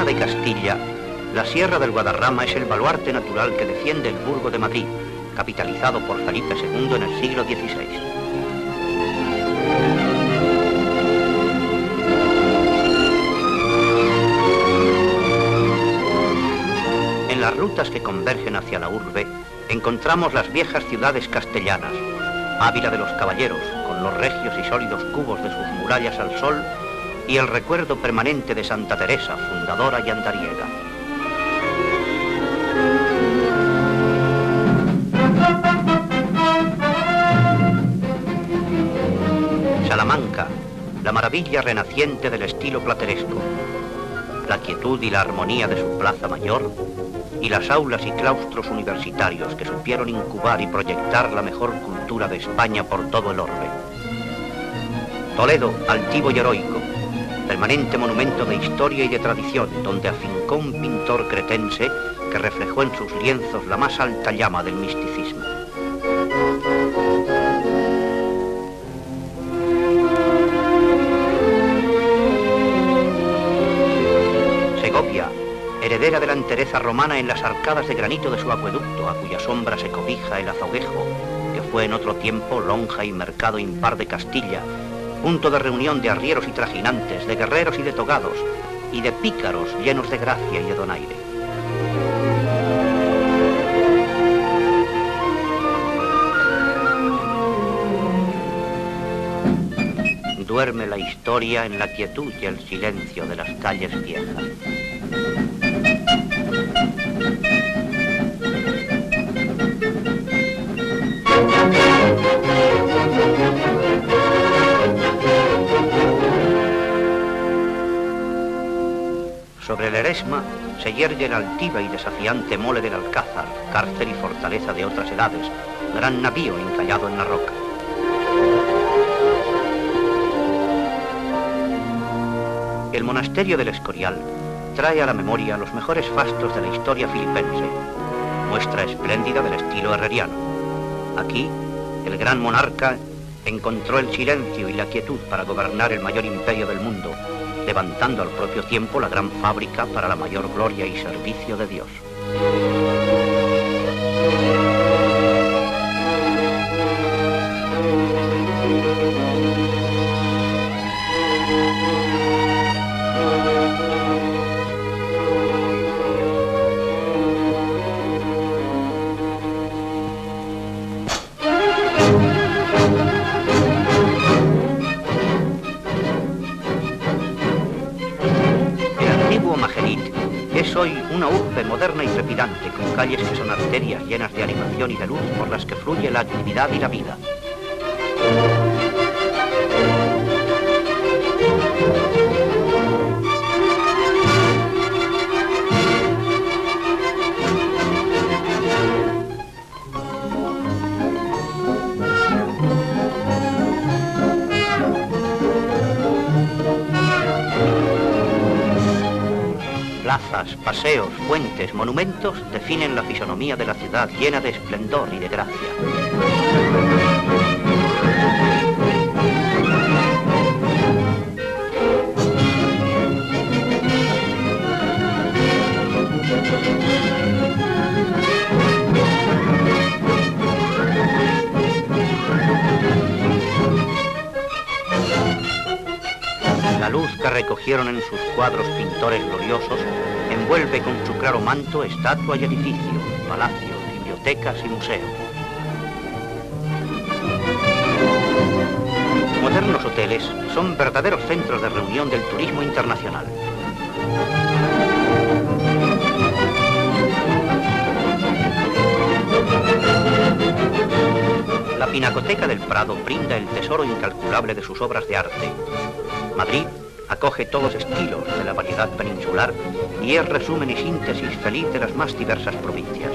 De Castilla, la Sierra del Guadarrama es el baluarte natural que defiende el Burgo de Madrid, capitalizado por Felipe II en el siglo XVI. En las rutas que convergen hacia la urbe, encontramos las viejas ciudades castellanas, Ávila de los Caballeros, con los regios y sólidos cubos de sus murallas al sol, y el recuerdo permanente de Santa Teresa, fundadora y andariega. Salamanca, la maravilla renaciente del estilo plateresco, la quietud y la armonía de su plaza mayor, y las aulas y claustros universitarios que supieron incubar y proyectar la mejor cultura de España por todo el orbe. Toledo, altivo y heroico, permanente monumento de historia y de tradición, donde afincó un pintor cretense que reflejó en sus lienzos la más alta llama del misticismo. Segovia, heredera de la entereza romana en las arcadas de granito de su acueducto, a cuya sombra se cobija el azoguejo, que fue en otro tiempo lonja y mercado impar de Castilla, punto de reunión de arrieros y trajinantes, de guerreros y de togados, y de pícaros llenos de gracia y de donaire. Duerme la historia en la quietud y el silencio de las calles viejas. Sobre el Eresma se yergue la altiva y desafiante mole del Alcázar, cárcel y fortaleza de otras edades, gran navío encallado en la roca. El monasterio del Escorial trae a la memoria los mejores fastos de la historia filipense, muestra espléndida del estilo herreriano. Aquí, el gran monarca encontró el silencio y la quietud para gobernar el mayor imperio del mundo, levantando al propio tiempo la gran fábrica para la mayor gloria y servicio de Dios. Es hoy una urbe moderna y trepidante, con calles que son arterias llenas de animación y de luz por las que fluye la actividad y la vida. Plazas, paseos, fuentes, monumentos definen la fisonomía de la ciudad llena de esplendor y de gracia. La luz que recogieron en sus cuadros pintores gloriosos envuelve con su claro manto estatua y edificio, palacios, bibliotecas y museos. Modernos o hoteles son verdaderos centros de reunión del turismo internacional. La Pinacoteca del Prado brinda el tesoro incalculable de sus obras de arte. Madrid acoge todos los estilos de la variedad peninsular y es resumen y síntesis feliz de las más diversas provincias.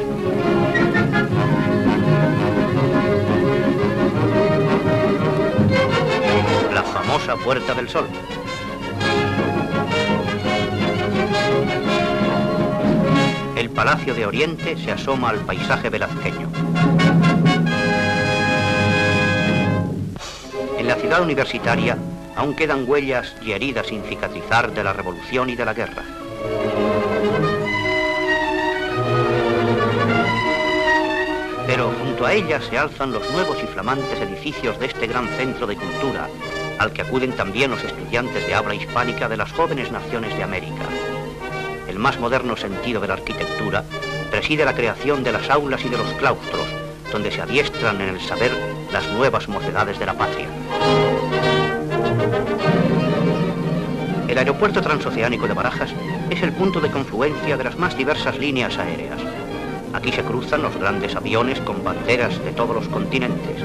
La famosa Puerta del Sol. El Palacio de Oriente se asoma al paisaje velazqueño. En la ciudad universitaria aún quedan huellas y heridas sin cicatrizar de la revolución y de la guerra. Pero junto a ellas se alzan los nuevos y flamantes edificios de este gran centro de cultura, al que acuden también los estudiantes de habla hispánica de las jóvenes naciones de América. El más moderno sentido de la arquitectura preside la creación de las aulas y de los claustros, donde se adiestran en el saber las nuevas mocedades de la patria. El aeropuerto transoceánico de Barajas es el punto de confluencia de las más diversas líneas aéreas. Aquí se cruzan los grandes aviones con banderas de todos los continentes.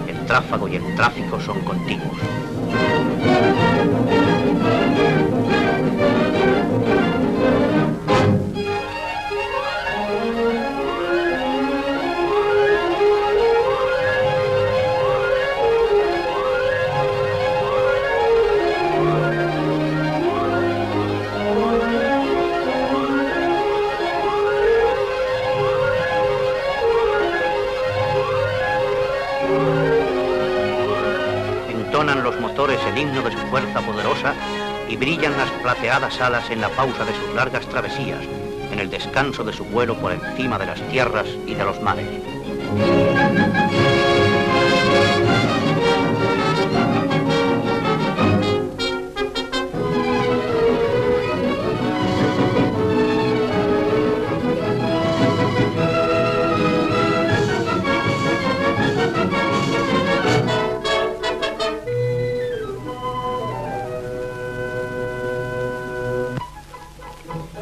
El tráfago y el tráfico son continuos. Entonan los motores el himno de su fuerza poderosa y brillan las plateadas alas en la pausa de sus largas travesías, en el descanso de su vuelo por encima de las tierras y de los mares.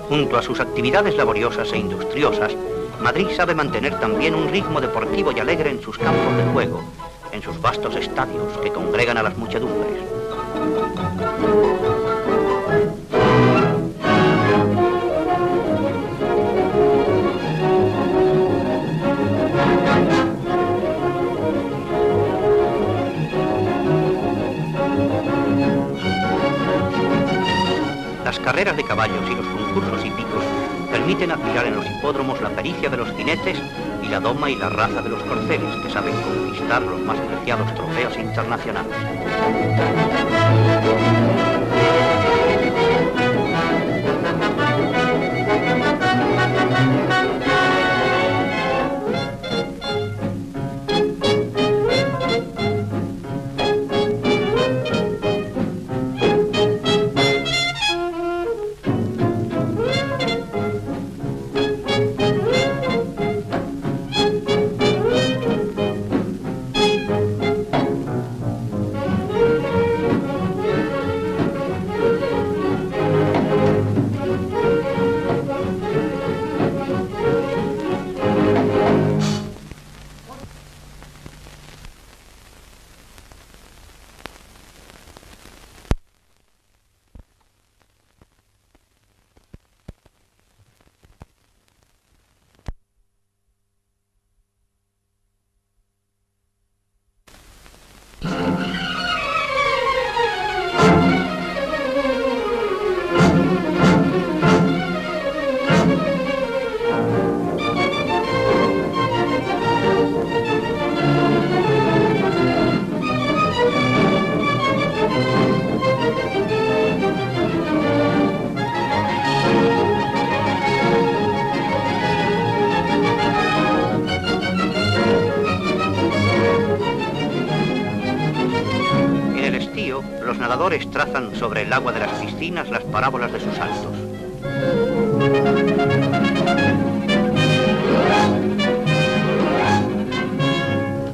Junto a sus actividades laboriosas e industriosas, Madrid sabe mantener también un ritmo deportivo y alegre en sus campos de juego, en sus vastos estadios que congregan a las muchedumbres. Las carreras de caballos y los concursos hípicos permiten admirar en los hipódromos la pericia de los jinetes y la doma y la raza de los corceles, que saben conquistar los más preciados trofeos internacionales. Los nadadores trazan sobre el agua de las piscinas las parábolas de sus saltos.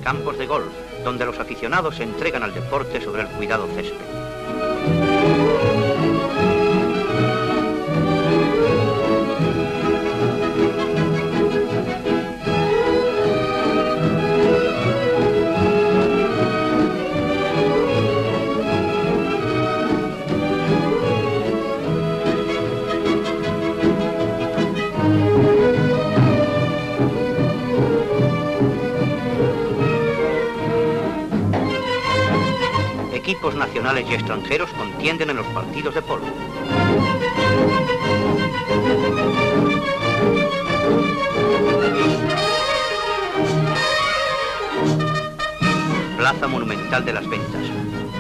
Campos de golf, donde los aficionados se entregan al deporte sobre el cuidado césped. Equipos nacionales y extranjeros contienden en los partidos de polo. Plaza Monumental de las Ventas.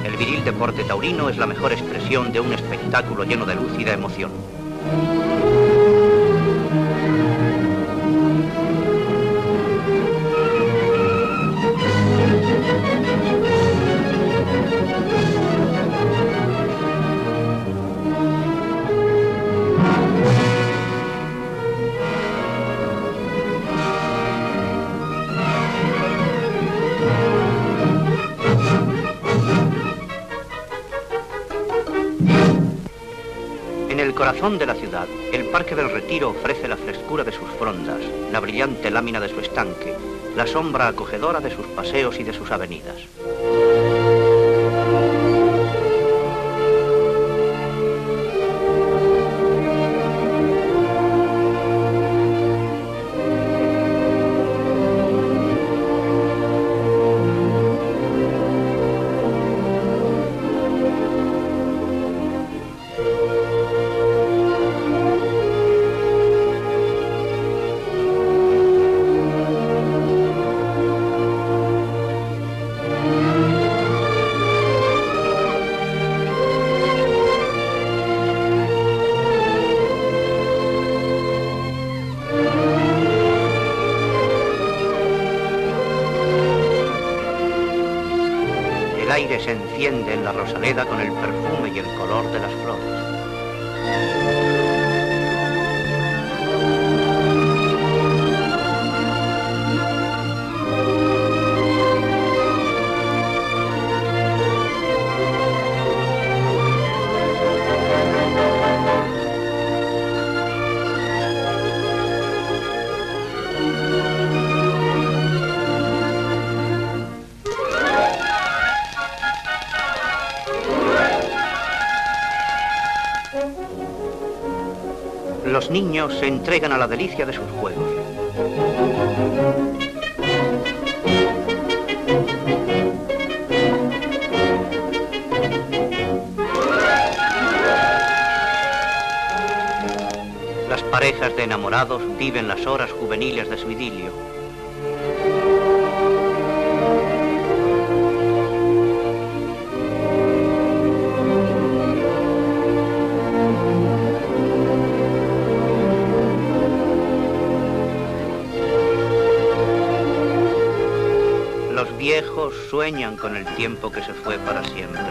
El viril deporte taurino es la mejor expresión de un espectáculo lleno de luz y de emoción. En el corazón de la ciudad, el Parque del Retiro ofrece la frescura de sus frondas, la brillante lámina de su estanque, la sombra acogedora de sus paseos y de sus avenidas. El aire se enciende en la Rosaleda con el perfume y el color de las flores. Los niños se entregan a la delicia de sus juegos. Las parejas de enamorados viven las horas juveniles de su idilio. Los viejos sueñan con el tiempo que se fue para siempre.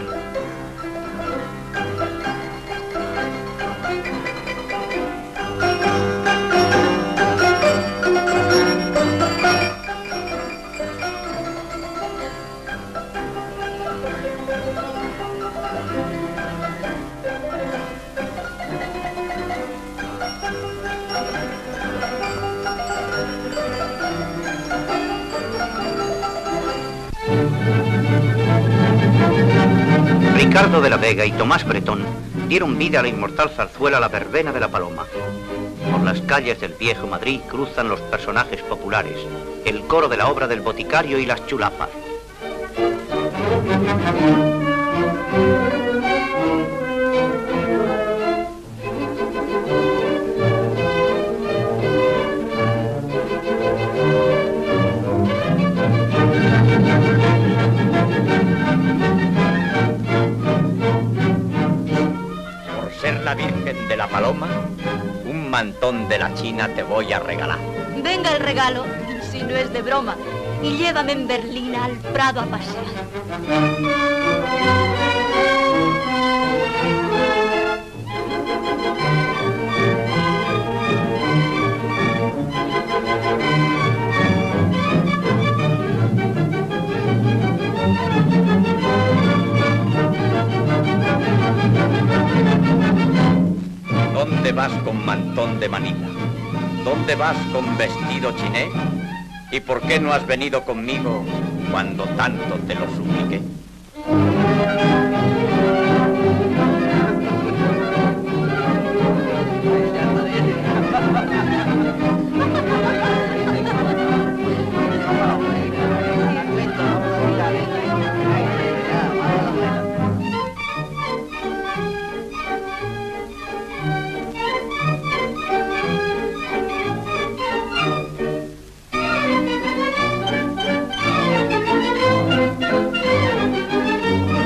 Ricardo de la Vega y Tomás Bretón dieron vida a la inmortal zarzuela La Verbena de la Paloma. Por las calles del viejo Madrid cruzan los personajes populares, el coro de la obra del boticario y las chulapas. La Virgen de la Paloma, un mantón de la China te voy a regalar. Venga el regalo, si no es de broma, y llévame en Berlina al Prado a pasear. ¿Dónde vas con mantón de Manila? ¿Dónde vas con vestido chiné? ¿Y por qué no has venido conmigo cuando tanto te lo supliqué?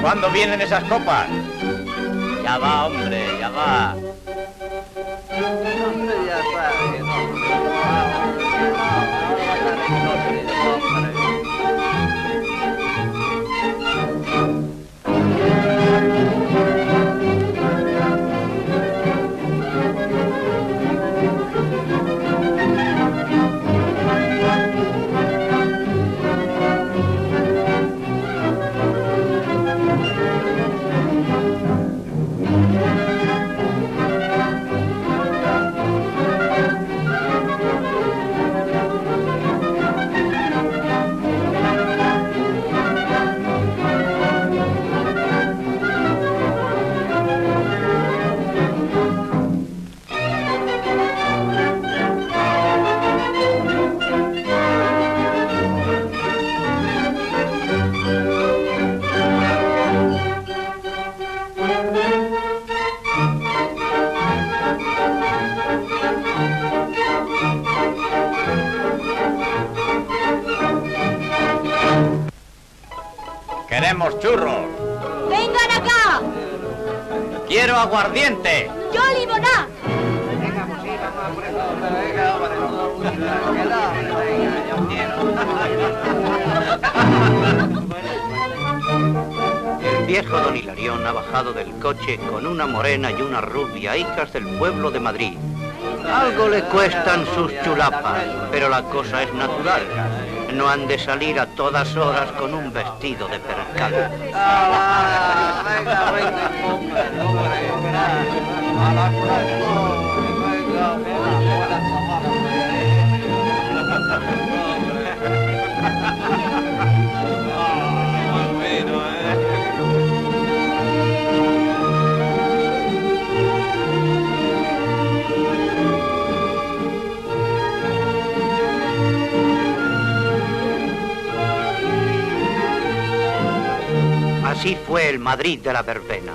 ¿Cuándo vienen esas copas? Ya va, hombre, ya va. ¡Queremos churros! ¡Vengan acá! ¡Quiero aguardiente! ¡Yo limoná! El viejo don Hilarión ha bajado del coche con una morena y una rubia, hijas del pueblo de Madrid. Algo le cuestan sus chulapas, pero la cosa es natural. No han de salir a todas horas con un vestido de percal. Así fue el Madrid de la verbena.